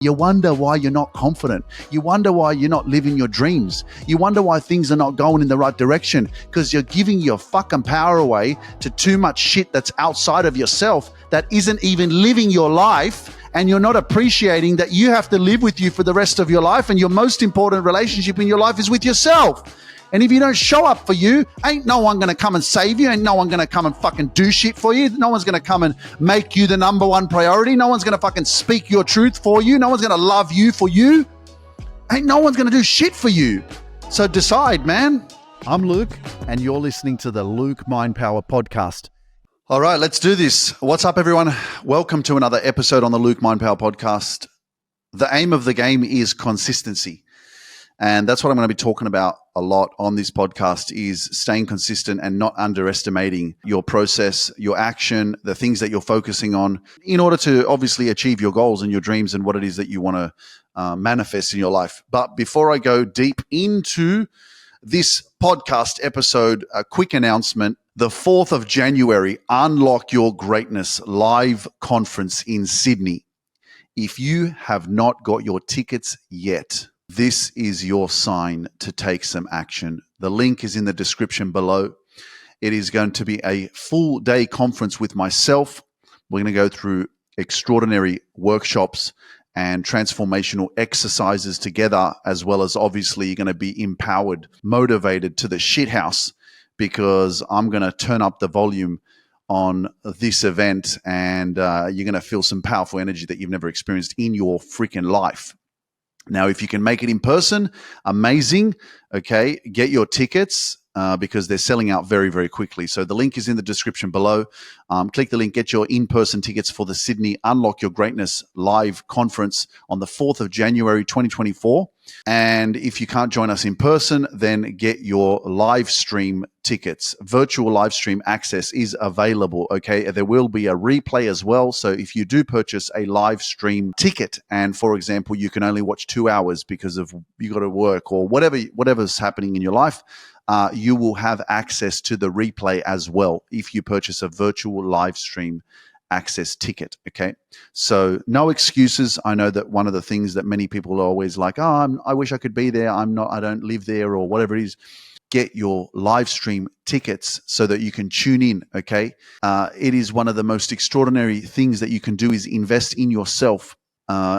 You wonder why you're not confident. You wonder why you're not living your dreams. You wonder why things are not going in the right direction because you're giving your fucking power away to too much shit that's outside of yourself that isn't even living your life, and you're not appreciating that you have to live with you for the rest of your life, and your most important relationship in your life is with yourself. And if you don't show up for you, ain't no one going to come and save you. Ain't no one going to come and fucking do shit for you. No one's going to come and make you the number one priority. No one's going to fucking speak your truth for you. No one's going to love you for you. Ain't no one's going to do shit for you. So decide, man. I'm Luke, and you're listening to the Luke Mind Power Podcast. All right, let's do this. What's up, everyone? Welcome to another episode on the Luke Mind Power Podcast. The aim of the game is consistency. And that's what I'm going to be talking about a lot on this podcast, is staying consistent and not underestimating your process, your action, the things that you're focusing on in order to obviously achieve your goals and your dreams and what it is that you want to manifest in your life. But before I go deep into this podcast episode, a quick announcement. The 4th of January, Unlock Your Greatness live conference in Sydney. If you have not got your tickets yet, this is your sign to take some action. The link is in the description below. It is going to be a full day conference with myself. We're going to go through extraordinary workshops and transformational exercises together, as well as obviously you're going to be empowered, motivated to the shithouse, because I'm going to turn up the volume on this event, and you're going to feel some powerful energy that you've never experienced in your freaking life. Now, if you can make it in person, amazing. Okay, get your tickets because they're selling out very, very quickly. So the link is in the description below. Click the link, get your in-person tickets for the Sydney Unlock Your Greatness live conference on the 4th of January, 2024. And if you can't join us in person, then get your live stream tickets. Virtual live stream access is available, okay? There will be a replay as well. So if you do purchase a live stream ticket and, for example, you can only watch 2 hours because of you got to work or whatever's happening in your life, you will have access to the replay as well if you purchase a virtual live stream access ticket. Okay. So no excuses. I know that one of the things that many people are always like, I wish I could be there. I don't live there, or whatever it is. Get your live stream tickets so that you can tune in. Okay. It is one of the most extraordinary things that you can do is invest in yourself.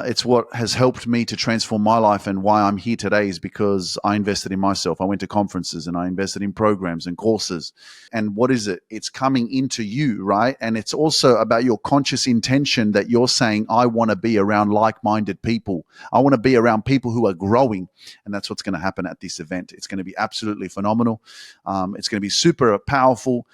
It's what has helped me to transform my life, and why I'm here today is because I invested in myself. I went to conferences and I invested in programs and courses. And what is it? It's coming into you, right? And it's also about your conscious intention that you're saying, I want to be around like-minded people. I want to be around people who are growing. And that's what's going to happen at this event. It's going to be absolutely phenomenal. It's going to be super powerful,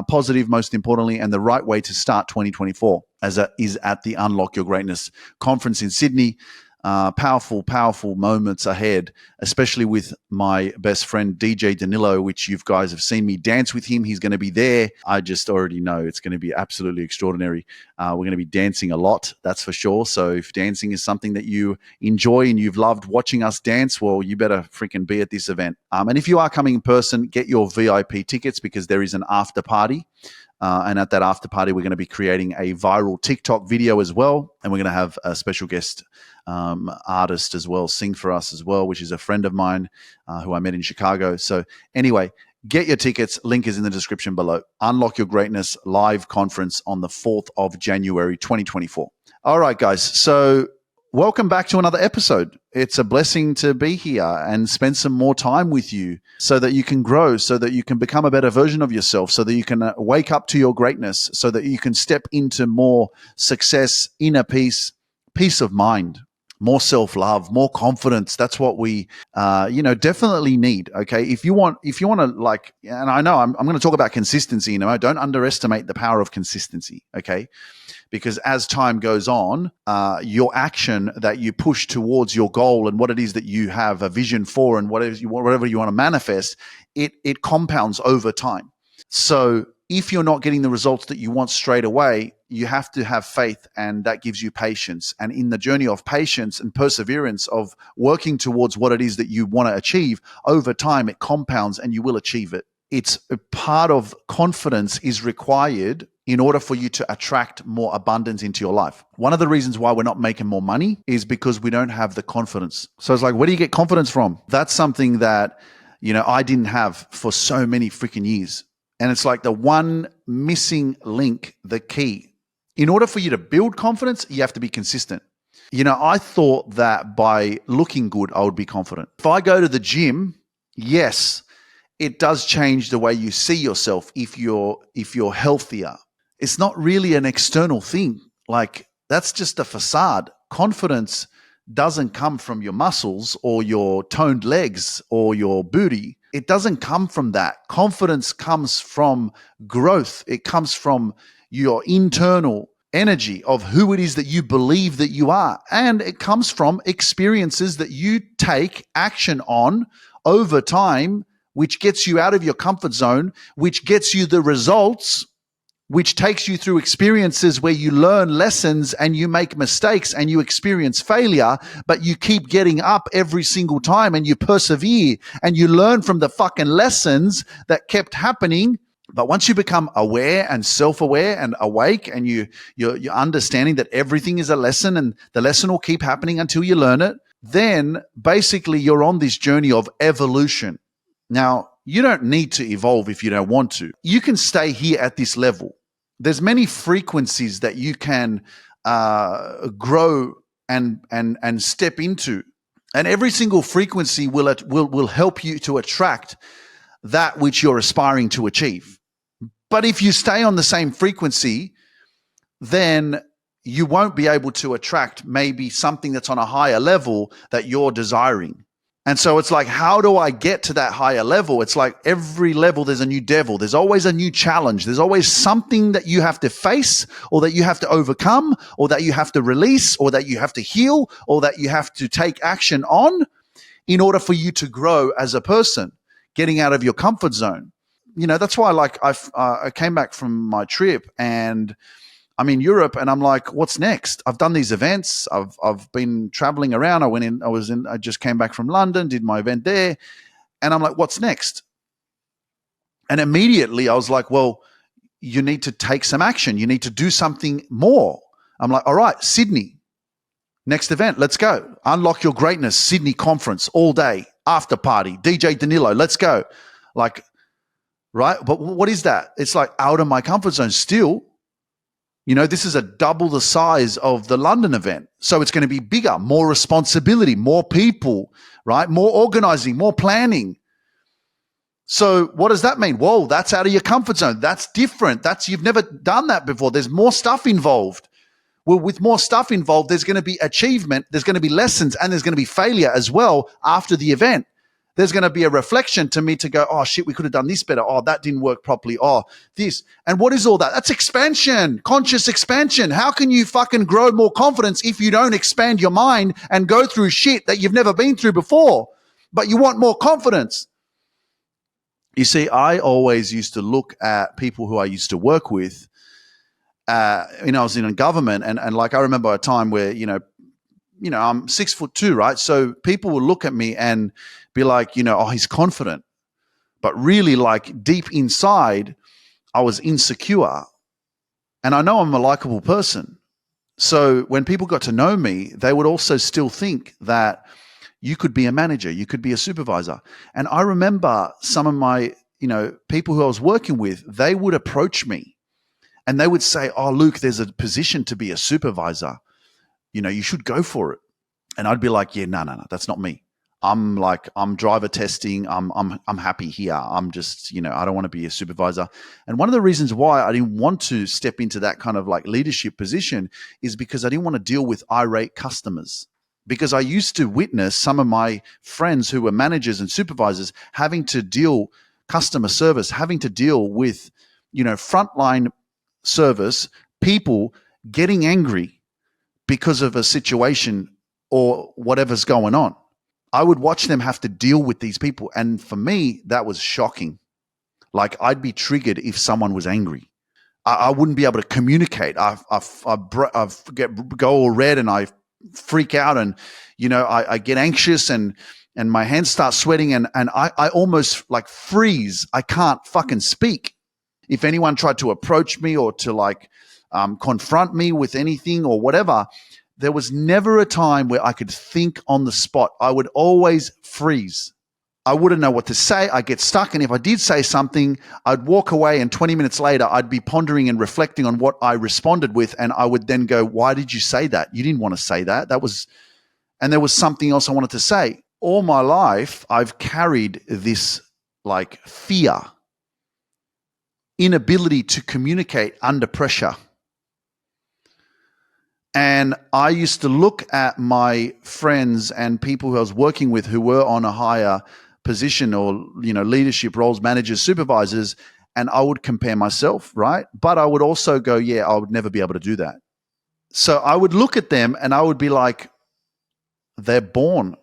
positive, most importantly, and the right way to start 2024. Is at the Unlock Your Greatness conference in Sydney. Powerful moments ahead, especially with my best friend DJ Danilo, which you guys have seen me dance with him. He's going to be there. I just already know it's going to be absolutely extraordinary. We're going to be dancing a lot, that's for sure. So if dancing is something that you enjoy and you've loved watching us dance, well, you better freaking be at this event. And if you are coming in person, get your VIP tickets because there is an after party. And at that after party, we're going to be creating a viral TikTok video as well. And we're going to have a special guest artist as well sing for us as well, which is a friend of mine who I met in Chicago. So anyway, get your tickets. Link is in the description below. Unlock Your Greatness live conference on the 4th of January, 2024. All right, guys. So welcome back to another episode. It's a blessing to be here and spend some more time with you so that you can grow, so that you can become a better version of yourself, so that you can wake up to your greatness, so that you can step into more success, inner peace, peace of mind, more self-love, more confidence. That's what we, definitely need. Okay. If you want to and I know I'm going to talk about consistency, don't underestimate the power of consistency. Okay. Because as time goes on, your action that you push towards your goal and what it is that you have a vision for and whatever you want to manifest, it compounds over time. So if you're not getting the results that you want straight away, you have to have faith, and that gives you patience. And in the journey of patience and perseverance of working towards what it is that you want to achieve, over time it compounds and you will achieve it. It's a part of confidence is required in order for you to attract more abundance into your life. One of the reasons why we're not making more money is because we don't have the confidence. So it's like, where do you get confidence from? That's something that, I didn't have for so many freaking years. And it's like the one missing link, the key. In order for you to build confidence, you have to be consistent. I thought that by looking good, I would be confident. If I go to the gym, yes, it does change the way you see yourself if you're healthier. It's not really an external thing. Like, that's just a facade. Confidence doesn't come from your muscles or your toned legs or your booty. It doesn't come from that. Confidence comes from growth. It comes from your internal energy of who it is that you believe that you are. And it comes from experiences that you take action on over time, which gets you out of your comfort zone, which gets you the results, which takes you through experiences where you learn lessons and you make mistakes and you experience failure, but you keep getting up every single time and you persevere and you learn from the fucking lessons that kept happening. But once you become aware and self-aware and awake and you're understanding that everything is a lesson and the lesson will keep happening until you learn it, then basically you're on this journey of evolution. Now, you don't need to evolve if you don't want to. You can stay here at this level. There's many frequencies that you can grow and step into, and every single frequency will help you to attract that which you're aspiring to achieve. But if you stay on the same frequency, then you won't be able to attract maybe something that's on a higher level that you're desiring. And so it's like, how do I get to that higher level? It's like every level, there's a new devil. There's always a new challenge. There's always something that you have to face or that you have to overcome or that you have to release or that you have to heal or that you have to take action on in order for you to grow as a person, getting out of your comfort zone. That's why I came back from my trip and I'm in Europe and I'm like, what's next? I've done these events. I've been traveling around. I just came back from London, did my event there. And I'm like, what's next? And immediately I was like, well, you need to take some action. You need to do something more. I'm like, all right, Sydney, next event, let's go. Unlock Your Greatness, Sydney conference, all day, after party, DJ Danilo, let's go. Like, right? But what is that? It's like out of my comfort zone still. This is a double the size of the London event. So it's going to be bigger, more responsibility, more people, right? More organizing, more planning. So what does that mean? Whoa, that's out of your comfort zone. That's different. You've never done that before. There's more stuff involved. Well, with more stuff involved, there's going to be achievement, there's going to be lessons, and there's going to be failure as well after the event. There's going to be a reflection to me to go, oh shit, we could have done this better. Oh, that didn't work properly. Oh, this. And what is all that? That's expansion, conscious expansion. How can you fucking grow more confidence if you don't expand your mind and go through shit that you've never been through before, but you want more confidence? You see, I always used to look at people who I used to work with. I was in a government and like I remember a time where, I'm 6'2", right? So people will look at me and be like, oh, he's confident. But really, like deep inside, I was insecure. And I know I'm a likable person. So when people got to know me, they would also still think that you could be a manager, you could be a supervisor. And I remember some of my, people who I was working with, they would approach me and they would say, oh, Luke, there's a position to be a supervisor. You should go for it. And I'd be like, yeah, no, that's not me. I'm driver testing. I'm happy here. I'm just, I don't want to be a supervisor. And one of the reasons why I didn't want to step into that kind of like leadership position is because I didn't want to deal with irate customers. Because I used to witness some of my friends who were managers and supervisors having to deal customer service, having to deal with, frontline service, people getting angry because of a situation or whatever's going on. I would watch them have to deal with these people. And for me, that was shocking. Like I'd be triggered if someone was angry. I wouldn't be able to communicate. I go all red and I freak out and, I get anxious and my hands start sweating and I almost like freeze. I can't fucking speak. If anyone tried to approach me or to like confront me with anything or whatever, there was never a time where I could think on the spot. I would always freeze. I wouldn't know what to say. I'd get stuck. And if I did say something, I'd walk away. And 20 minutes later, I'd be pondering and reflecting on what I responded with. And I would then go, why did you say that? You didn't want to say that. And there was something else I wanted to say. All my life, I've carried this like fear, inability to communicate under pressure. And I used to look at my friends and people who I was working with who were on a higher position or, leadership roles, managers, supervisors, and I would compare myself, right? But I would also go, yeah, I would never be able to do that. So I would look at them and I would be like, they're born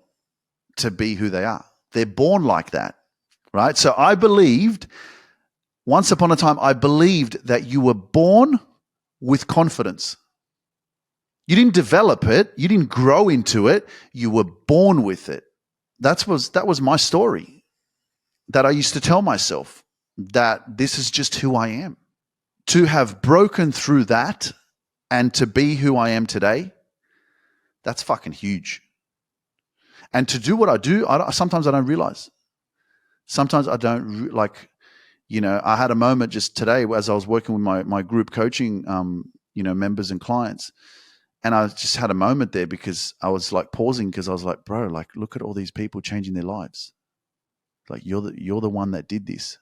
to be who they are. They're born like that, right? So I believed, once upon a time, I believed that you were born with confidence. You didn't develop it. You didn't grow into it. You were born with it. That was my story that I used to tell myself, that this is just who I am. To have broken through that and to be who I am today, that's fucking huge. And to do what I do, sometimes I don't realize. Sometimes I don't I had a moment just today as I was working with my group coaching, members and clients. And I just had a moment there because I was like pausing because I was like, bro, like look at all these people changing their lives. Like you're the one that did this,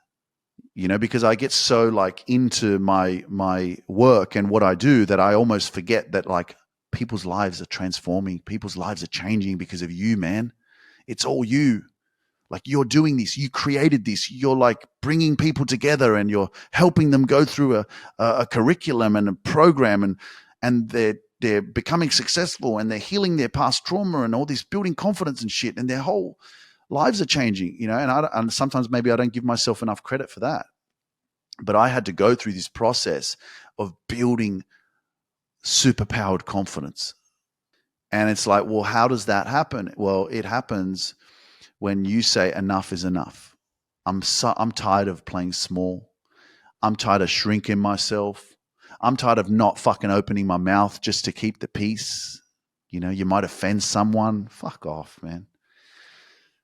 because I get so like into my work and what I do that I almost forget that like people's lives are transforming. People's lives are changing because of you, man. It's all you. Like you're doing this, you created this, you're like bringing people together and you're helping them go through a curriculum and a program and they're becoming successful and they're healing their past trauma and all this, building confidence and shit, and their whole lives are changing, and sometimes maybe I don't give myself enough credit for that. But I had to go through this process of building superpowered confidence. And it's like, well, how does that happen? Well, it happens when you say enough is enough. I'm tired of playing small. I'm tired of shrinking myself. I'm tired of not fucking opening my mouth just to keep the peace. You might offend someone. Fuck off, man.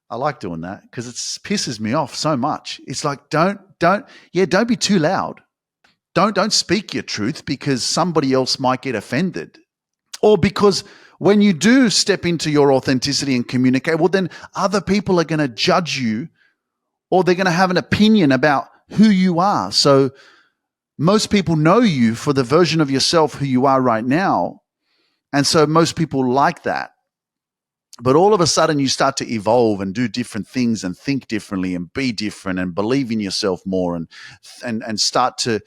I like doing that because it pisses me off so much. It's like, don't be too loud. Don't speak your truth because somebody else might get offended. Or because when you do step into your authenticity and communicate, well, then other people are going to judge you or they're going to have an opinion about who you are. So most people know you for the version of yourself who you are right now. And so most people like that. But all of a sudden you start to evolve and do different things and think differently and be different and believe in yourself more and start to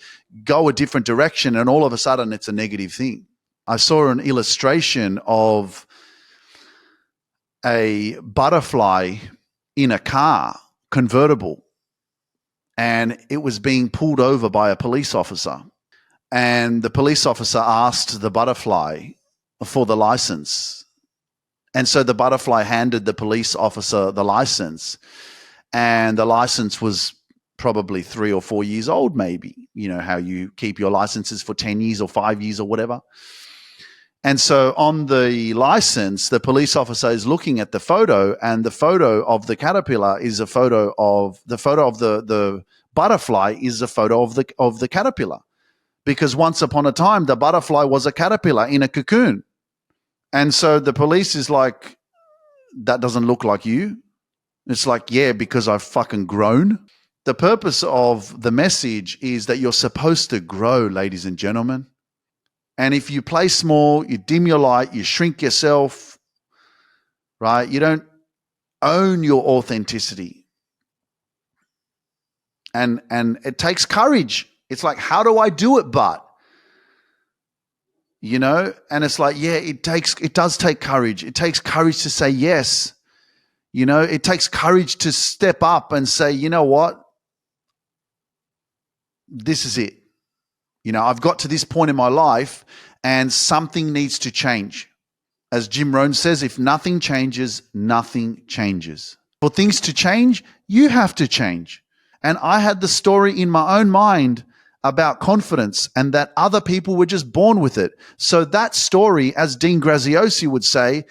go a different direction. And all of a sudden it's a negative thing. I saw an illustration of a butterfly in a car, convertible, and it was being pulled over by a police officer. And the police officer asked the butterfly for the license. And so the butterfly handed the police officer the license, and the license was probably 3 or 4 years old, maybe, how you keep your licenses for 10 years or 5 years or whatever. And so on the license, the police officer is looking at the photo, and the photo of the caterpillar is a photo of the butterfly is a photo of the caterpillar, because once upon a time the butterfly was a caterpillar in a cocoon. And so the police is like, that doesn't look like you. It's like, yeah, because I've fucking grown. The purpose of the message is that you're supposed to grow, ladies and gentlemen. And if you play small, you dim your light, you shrink yourself, right? You don't own your authenticity. And it takes courage. It's like, how do I do it, but? And it's like, yeah, it does take courage. It takes courage to say yes. It takes courage to step up and say, you know what? This is it. I've got to this point in my life and something needs to change. As Jim Rohn says, if nothing changes, nothing changes. For things to change, you have to change. And I had the story in my own mind about confidence and that other people were just born with it. So that story, as Dean Graziosi would say,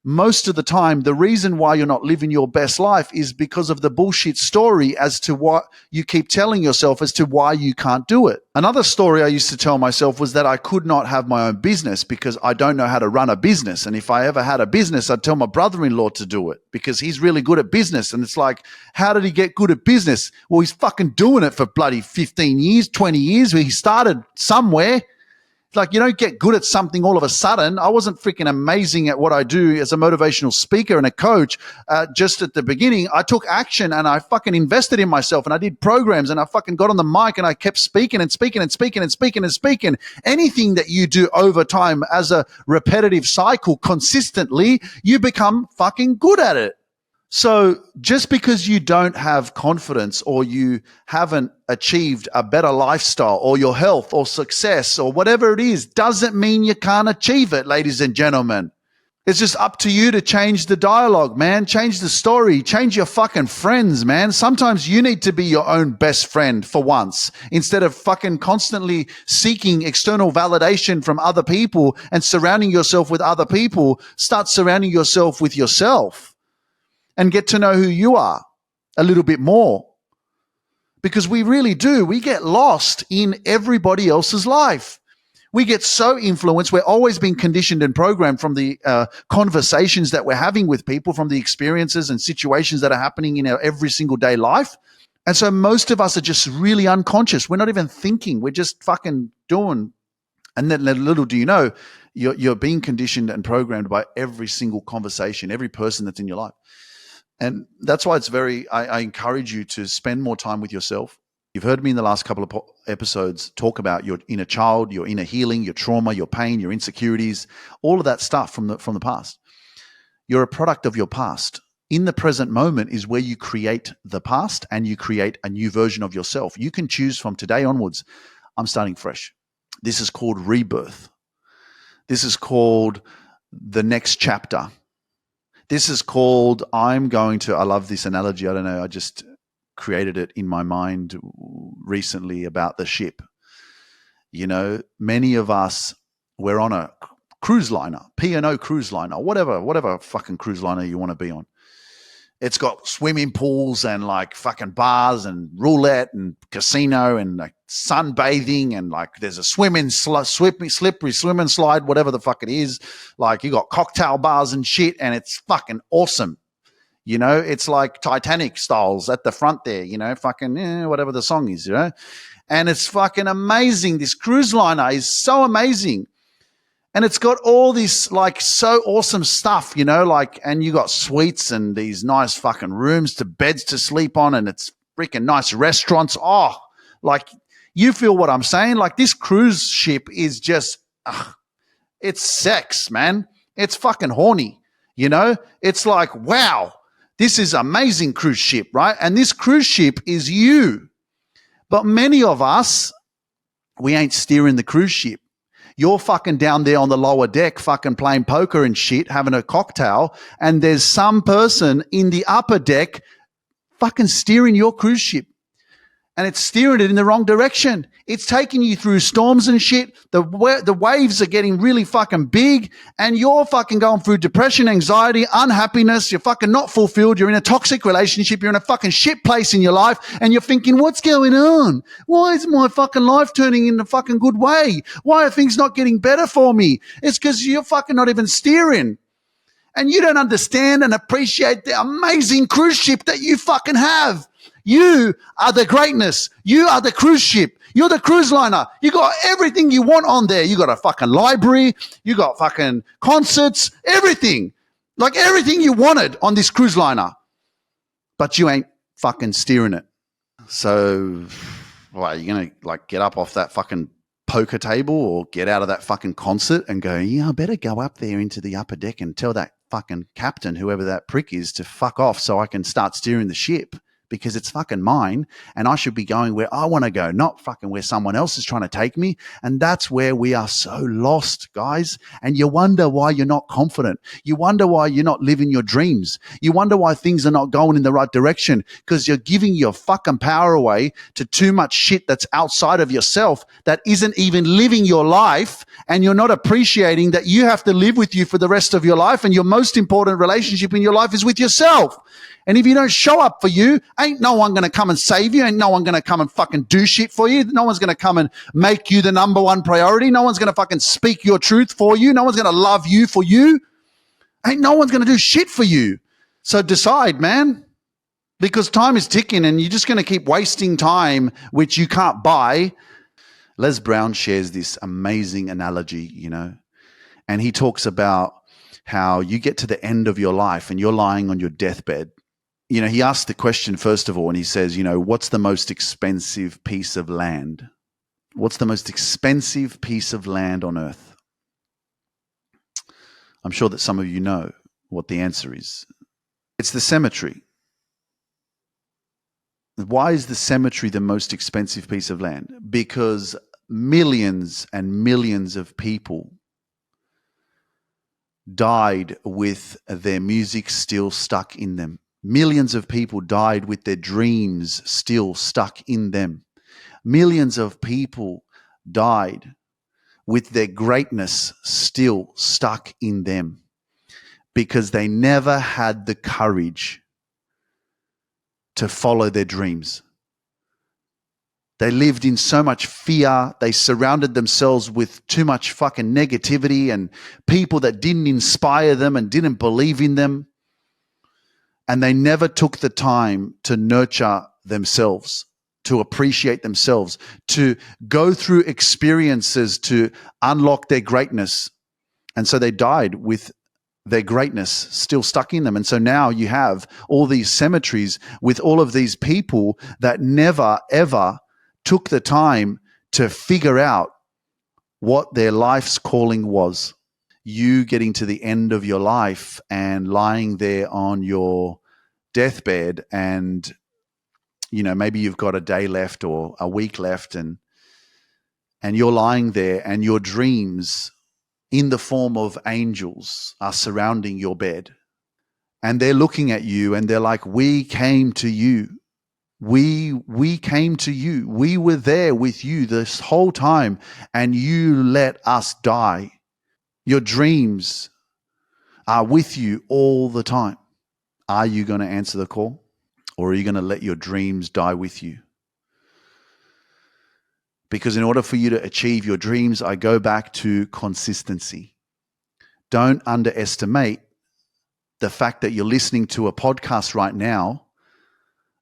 most of the time, the reason why you're not living your best life is because of the bullshit story as to what you keep telling yourself as to why you can't do it. Another story I used to tell myself was that I could not have my own business because I don't know how to run a business. And if I ever had a business, I'd tell my brother-in-law to do it because he's really good at business. And it's like, how did he get good at business? Well, he's fucking doing it for bloody 15 years, 20 years. He started somewhere. Like, you don't get good at something all of a sudden. I wasn't freaking amazing at what I do as a motivational speaker and a coach just at the beginning. I took action and I fucking invested in myself and I did programs and I fucking got on the mic and I kept speaking and speaking and speaking and speaking and speaking. Anything that you do over time as a repetitive cycle consistently, you become fucking good at it. So just because you don't have confidence or you haven't achieved a better lifestyle or your health or success or whatever it is, doesn't mean you can't achieve it, ladies and gentlemen. It's just up to you to change the dialogue, man. Change the story. Change your fucking friends, man. Sometimes you need to be your own best friend for once instead of fucking constantly seeking external validation from other people and surrounding yourself with other people. Start surrounding yourself with yourself. And get to know who you are a little bit more. Because we really do. We get lost in everybody else's life. We get so influenced. We're always being conditioned and programmed from the conversations that we're having with people, from the experiences and situations that are happening in our every single day life. And so most of us are just really unconscious. We're not even thinking. We're just fucking doing. And then little do you know, you're being conditioned and programmed by every single conversation, every person that's in your life. And that's why I encourage you to spend more time with yourself. You've heard me in the last couple of episodes talk about your inner child, your inner healing, your trauma, your pain, your insecurities, all of that stuff from the past. You're a product of your past. In the present moment is where you create the past and you create a new version of yourself. You can choose from today onwards, I'm starting fresh. This is called rebirth. This is called the next chapter. This is called, I love this analogy. I don't know. I just created it in my mind recently about the ship. You know, many of us, we're on a cruise liner, P&O cruise liner, whatever fucking cruise liner you want to be on. It's got swimming pools and like fucking bars and roulette and casino and like sunbathing and like there's a slippery swim and slide, whatever the fuck it is. Like you got cocktail bars and shit and it's fucking awesome. You know, it's like Titanic styles at the front there, you know, fucking whatever the song is, you know. And it's fucking amazing. This cruise liner is so amazing. And it's got all this like so awesome stuff, you know, like, and you got suites and these nice fucking rooms to beds to sleep on and it's freaking nice restaurants. Oh, like you feel what I'm saying? Like this cruise ship is just, it's sex, man. It's fucking horny, you know? It's like, wow, this is amazing cruise ship, right? And this cruise ship is you. But many of us, we ain't steering the cruise ship. You're fucking down there on the lower deck fucking playing poker and shit, having a cocktail, and there's some person in the upper deck fucking steering your cruise ship. And it's steering it in the wrong direction. It's taking you through storms and shit. The waves are getting really fucking big and you're fucking going through depression, anxiety, unhappiness. You're fucking not fulfilled. You're in a toxic relationship. You're in a fucking shit place in your life and you're thinking, what's going on? Why is my fucking life turning in a fucking good way? Why are things not getting better for me? It's because you're fucking not even steering. And you don't understand and appreciate the amazing cruise ship that you fucking have. You are the greatness. You are the cruise ship. You're the cruise liner. You got everything you want on there. You got a fucking library. You got fucking concerts, everything. Like everything you wanted on this cruise liner. But you ain't fucking steering it. So, what, are you going to like get up off that fucking poker table or get out of that fucking concert and go, yeah, I better go up there into the upper deck and tell that fucking captain, whoever that prick is, to fuck off so I can start steering the ship? because it's fucking mine and I should be going where I want to go, not fucking where someone else is trying to take me. And that's where we are so lost, guys. And you wonder why you're not confident. You wonder why you're not living your dreams. You wonder why things are not going in the right direction, because you're giving your fucking power away to too much shit that's outside of yourself that isn't even living your life, and you're not appreciating that you have to live with you for the rest of your life, and your most important relationship in your life is with yourself. And if you don't show up for you, ain't no one going to come and save you. Ain't no one going to come and fucking do shit for you. No one's going to come and make you the number one priority. No one's going to fucking speak your truth for you. No one's going to love you for you. Ain't no one's going to do shit for you. So decide, man, because time is ticking and you're just going to keep wasting time, which you can't buy. Les Brown shares this amazing analogy, and he talks about how you get to the end of your life and you're lying on your deathbed. He asked the question, first of all, and he says, what's the most expensive piece of land? What's the most expensive piece of land on earth? I'm sure that some of you know what the answer is. It's the cemetery. Why is the cemetery the most expensive piece of land? Because millions and millions of people died with their music still stuck in them. Millions of people died with their dreams still stuck in them. Millions of people died with their greatness still stuck in them because they never had the courage to follow their dreams. They lived in so much fear. They surrounded themselves with too much fucking negativity and people that didn't inspire them and didn't believe in them. And they never took the time to nurture themselves, to appreciate themselves, to go through experiences to unlock their greatness. And so they died with their greatness still stuck in them. And so now you have all these cemeteries with all of these people that never, ever took the time to figure out what their life's calling was. You getting to the end of your life and lying there on your deathbed, and maybe you've got a day left or a week left, and you're lying there and your dreams in the form of angels are surrounding your bed, and they're looking at you and they're like, we came to you. We came to you. We were there with you this whole time and you let us die. Your dreams are with you all the time. Are you going to answer the call, or are you going to let your dreams die with you? Because in order for you to achieve your dreams, I go back to consistency. Don't underestimate the fact that you're listening to a podcast right now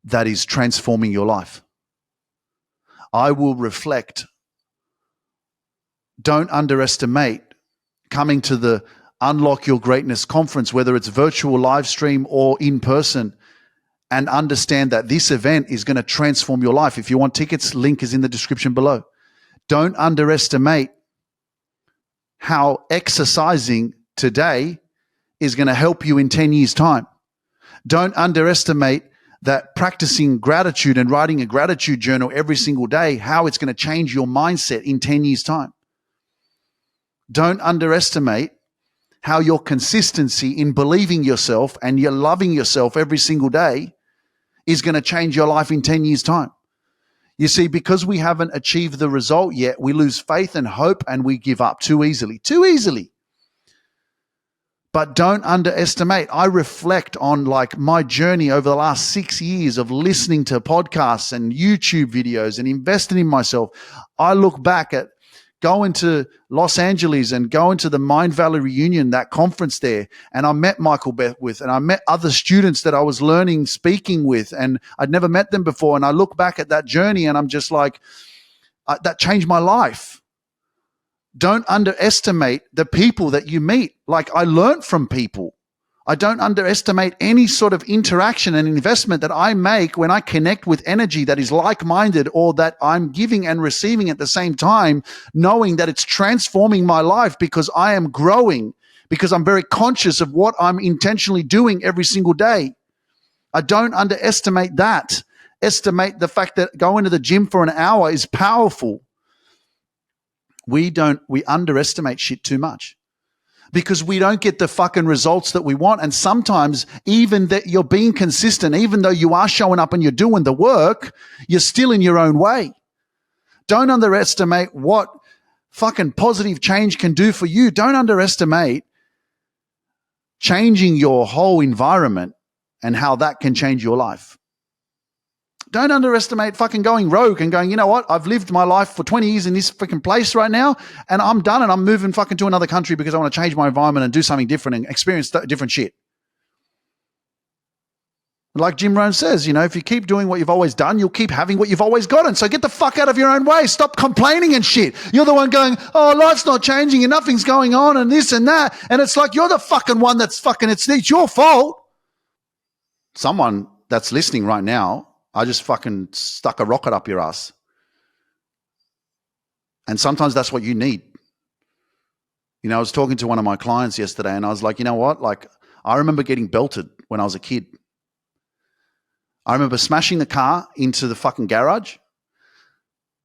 that is transforming your life. I will reflect. Don't underestimate coming to the Unlock Your Greatness conference, whether it's virtual live stream or in person, and understand that this event is going to transform your life. If you want tickets, link is in the description below. Don't underestimate how exercising today is going to help you in 10 years' time. Don't underestimate that practicing gratitude and writing a gratitude journal every single day, how it's going to change your mindset in 10 years' time. Don't underestimate how your consistency in believing yourself and you're loving yourself every single day is going to change your life in 10 years' time. You see, because we haven't achieved the result yet, we lose faith and hope and we give up too easily. But don't underestimate. I reflect on my journey over the last 6 years of listening to podcasts and YouTube videos and investing in myself. I look back at going to Los Angeles and going to the Mind Valley reunion, that conference there. And I met Michael Beckwith and I met other students that I was learning speaking with, and I'd never met them before. And I look back at that journey and I'm just like, that changed my life. Don't underestimate the people that you meet. I learned from people. I don't underestimate any sort of interaction and investment that I make when I connect with energy that is like-minded, or that I'm giving and receiving at the same time, knowing that it's transforming my life because I am growing, because I'm very conscious of what I'm intentionally doing every single day. I don't underestimate that. Estimate the fact that going to the gym for an hour is powerful. We underestimate shit too much because we don't get the fucking results that we want. And sometimes even that you're being consistent, even though you are showing up and you're doing the work, you're still in your own way. Don't underestimate what fucking positive change can do for you. Don't underestimate changing your whole environment and how that can change your life. Don't underestimate fucking going rogue and going, you know what? I've lived my life for 20 years in this freaking place right now and I'm done and I'm moving fucking to another country because I want to change my environment and do something different and experience different shit. Like Jim Rohn says, if you keep doing what you've always done, you'll keep having what you've always gotten. So get the fuck out of your own way. Stop complaining and shit. You're the one going, oh, life's not changing and nothing's going on and this and that. And it's like you're the fucking one that's fucking, it's your fault. Someone that's listening right now, I just fucking stuck a rocket up your ass. And sometimes that's what you need. I was talking to one of my clients yesterday and I was like, you know what? Like, I remember getting belted when I was a kid. I remember smashing the car into the fucking garage.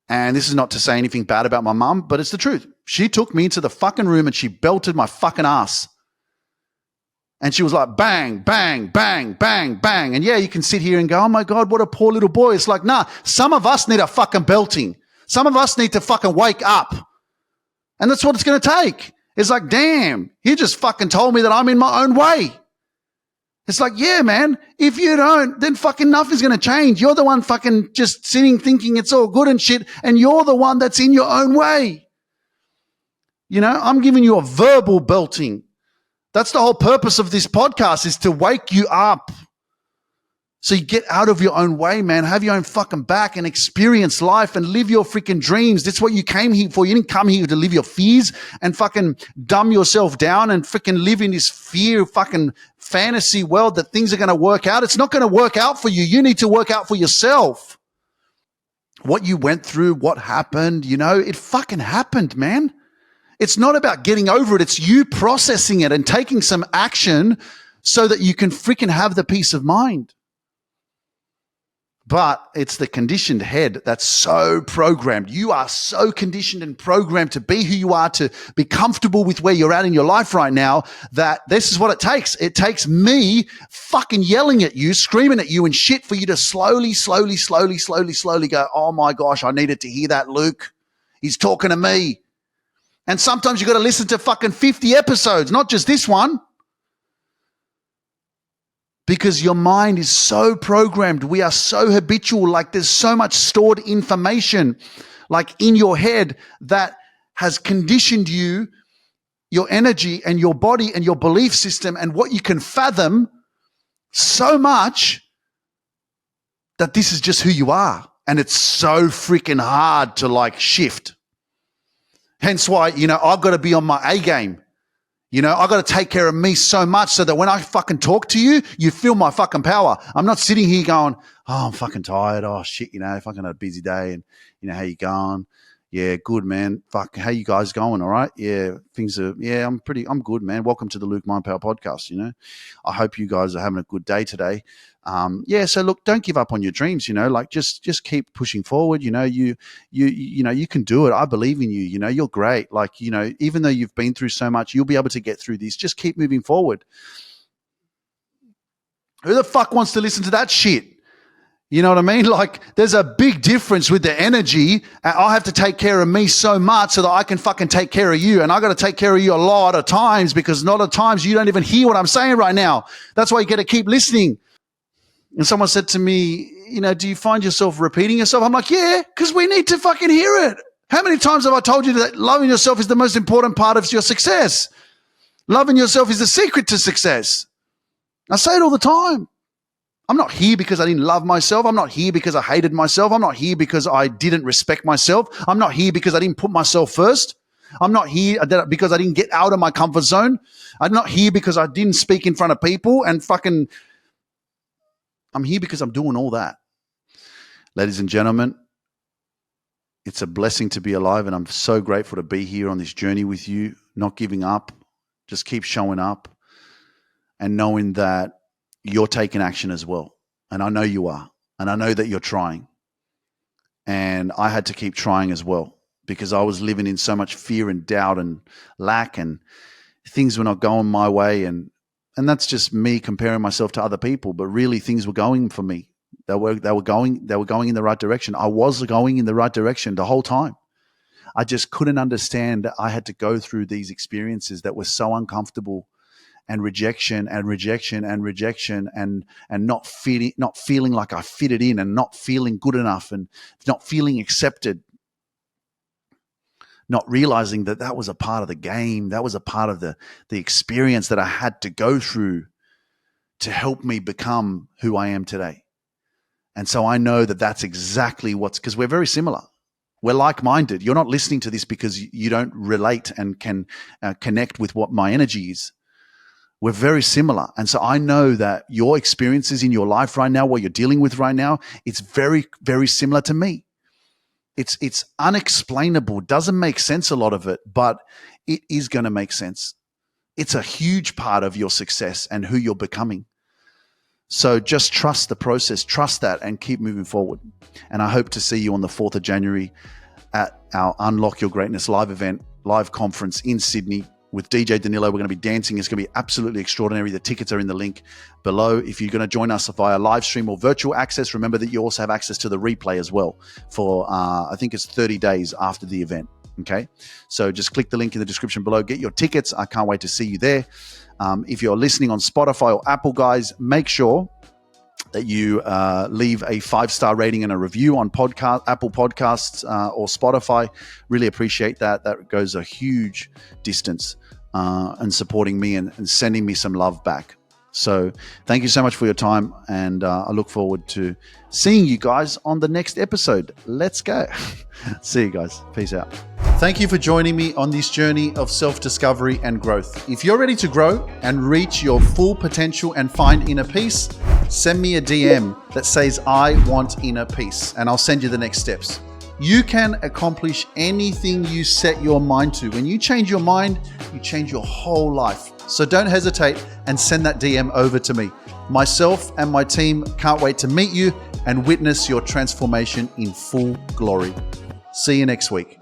And this is not to say anything bad about my mum, but it's the truth. She took me into the fucking room and she belted my fucking ass. And she was like, bang, bang, bang, bang, bang. And yeah, you can sit here and go, oh my God, what a poor little boy. It's like, nah, some of us need a fucking belting. Some of us need to fucking wake up. And that's what it's going to take. It's like, damn, he just fucking told me that I'm in my own way. It's like, yeah, man, if you don't, then fucking nothing's going to change. You're the one fucking just sitting thinking it's all good and shit. And you're the one that's in your own way. I'm giving you a verbal belting. That's the whole purpose of this podcast, is to wake you up. So you get out of your own way, man. Have your own fucking back and experience life and live your freaking dreams. That's what you came here for. You didn't come here to live your fears and fucking dumb yourself down and freaking live in this fear fucking fantasy world that things are going to work out. It's not going to work out for you. You need to work out for yourself. What you went through, what happened, it fucking happened, man. It's not about getting over it. It's you processing it and taking some action so that you can freaking have the peace of mind. But it's the conditioned head that's so programmed. You are so conditioned and programmed to be who you are, to be comfortable with where you're at in your life right now, that this is what it takes. It takes me fucking yelling at you, screaming at you and shit for you to slowly go, oh my gosh, I needed to hear that, Luke. He's talking to me. And sometimes you got to listen to fucking 50 episodes, not just this one. Because your mind is so programmed. We are so habitual. Like there's so much stored information like in your head that has conditioned you, your energy and your body and your belief system and what you can fathom so much that this is just who you are. And it's so freaking hard to like shift. Hence why, I've got to be on my A game. I've got to take care of me so much so that when I fucking talk to you, you feel my fucking power. I'm not sitting here going, oh, I'm fucking tired. Oh, shit, fucking had a busy day. And, how you going? Yeah, good, man. Fuck, how you guys going? All right? Yeah, I'm good, man. Welcome to the Luke Mind Power podcast, I hope you guys are having a good day today. So look, don't give up on your dreams, like just keep pushing forward. You can do it. I believe in you. You're great. Like, even though you've been through so much, you'll be able to get through this. Just keep moving forward. Who the fuck wants to listen to that shit? You know what I mean? Like, there's a big difference with the energy. I have to take care of me so much so that I can fucking take care of you. And I got to take care of you a lot of times because a lot of times you don't even hear what I'm saying right now. That's why you got to keep listening. And someone said to me, do you find yourself repeating yourself? I'm like, yeah, because we need to fucking hear it. How many times have I told you that loving yourself is the most important part of your success? Loving yourself is the secret to success. I say it all the time. I'm not here because I didn't love myself. I'm not here because I hated myself. I'm not here because I didn't respect myself. I'm not here because I didn't put myself first. I'm not here because I didn't get out of my comfort zone. I'm not here because I didn't speak in front of people and fucking... I'm here because I'm doing all that. Ladies and gentlemen, it's a blessing to be alive, and I'm so grateful to be here on this journey with you, not giving up, just keep showing up and knowing that you're taking action as well. And I know you are. And I know that you're trying. And I had to keep trying as well because I was living in so much fear and doubt and lack, and things were not going my way. And that's just me comparing myself to other people. But really, things were going for me. They were going in the right direction. I was going in the right direction the whole time. I just couldn't understand that I had to go through these experiences that were so uncomfortable, and rejection and rejection and rejection, and not feeling like I fitted in, and not feeling good enough, and not feeling accepted. Not realizing that that was a part of the game. That was a part of the experience that I had to go through to help me become who I am today. And so I know that that's exactly because we're very similar. We're like-minded. You're not listening to this because you don't relate and can connect with what my energy is. We're very similar. And so I know that your experiences in your life right now, what you're dealing with right now, it's very, very similar to me. It's unexplainable. Doesn't make sense, a lot of it, but it is going to make sense. It's a huge part of your success and who you're becoming. So just trust the process, trust that, and keep moving forward. And I hope to see you on the 4th of January at our Unlock Your Greatness live event, live conference in Sydney with DJ Danilo. We're going to be dancing. It's going to be absolutely extraordinary. The tickets are in the link below. If you're going to join us via live stream or virtual access, remember that you also have access to the replay as well for, I think it's 30 days after the event. Okay. So just click the link in the description below. Get your tickets. I can't wait to see you there. If you're listening on Spotify or Apple, guys, make sure that you leave a 5-star rating and a review on Apple Podcasts or Spotify. Really appreciate that. That goes a huge distance and supporting me and sending me some love back. So thank you so much for your time, and I look forward to seeing you guys on the next episode. Let's go. See you guys. Peace out. Thank you for joining me on this journey of self-discovery and growth. If you're ready to grow and reach your full potential and find inner peace, send me a DM that says, I want inner peace, and I'll send you the next steps. You can accomplish anything you set your mind to. When you change your mind, you change your whole life. So don't hesitate and send that DM over to me. Myself and my team can't wait to meet you and witness your transformation in full glory. See you next week.